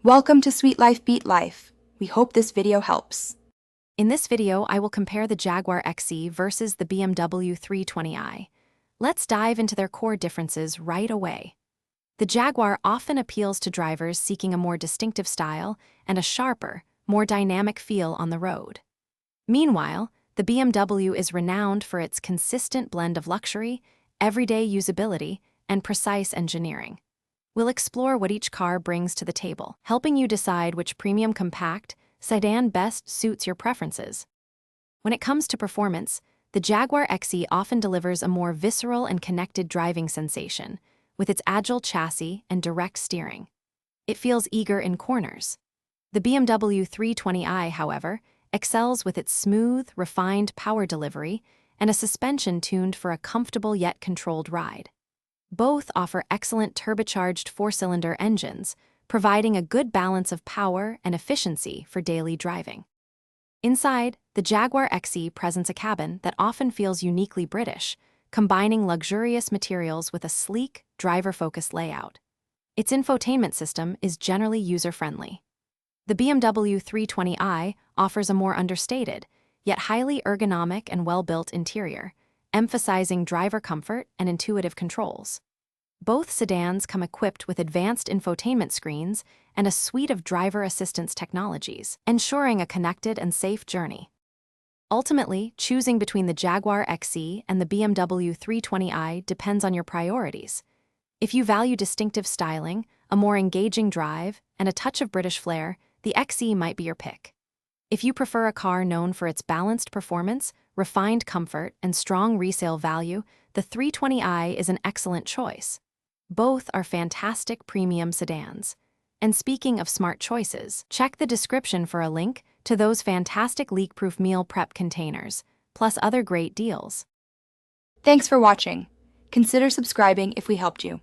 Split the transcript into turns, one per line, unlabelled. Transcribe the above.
Welcome to Sweet Life Beat Life. We hope this video helps.
In this video, I will compare the Jaguar XE versus the BMW 320i. Let's dive into their core differences right away. The Jaguar often appeals to drivers seeking a more distinctive style and a sharper, more dynamic feel on the road. Meanwhile, the BMW is renowned for its consistent blend of luxury, everyday usability, and precise engineering. We'll explore what each car brings to the table, helping you decide which premium compact sedan best suits your preferences. When it comes to performance, the Jaguar XE often delivers a more visceral and connected driving sensation, with its agile chassis and direct steering. It feels eager in corners. The BMW 320i, however, excels with its smooth, refined power delivery and a suspension tuned for a comfortable yet controlled ride. Both offer excellent turbocharged four-cylinder engines, providing a good balance of power and efficiency for daily driving. Inside, the Jaguar XE presents a cabin that often feels uniquely British, combining luxurious materials with a sleek, driver-focused layout. Its infotainment system is generally user-friendly. The BMW 320i offers a more understated, yet highly ergonomic and well-built interior, emphasizing driver comfort and intuitive controls. Both sedans come equipped with advanced infotainment screens and a suite of driver assistance technologies, ensuring a connected and safe journey. Ultimately, choosing between the Jaguar XE and the BMW 320i depends on your priorities. If you value distinctive styling, a more engaging drive, and a touch of British flair, the XE might be your pick. If you prefer a car known for its balanced performance, refined comfort, and strong resale value, the 320i is an excellent choice. Both are fantastic premium sedans. And speaking of smart choices, check the description for a link to those fantastic leak-proof meal prep containers, plus other great deals.
Thanks for watching. Consider subscribing if we helped you.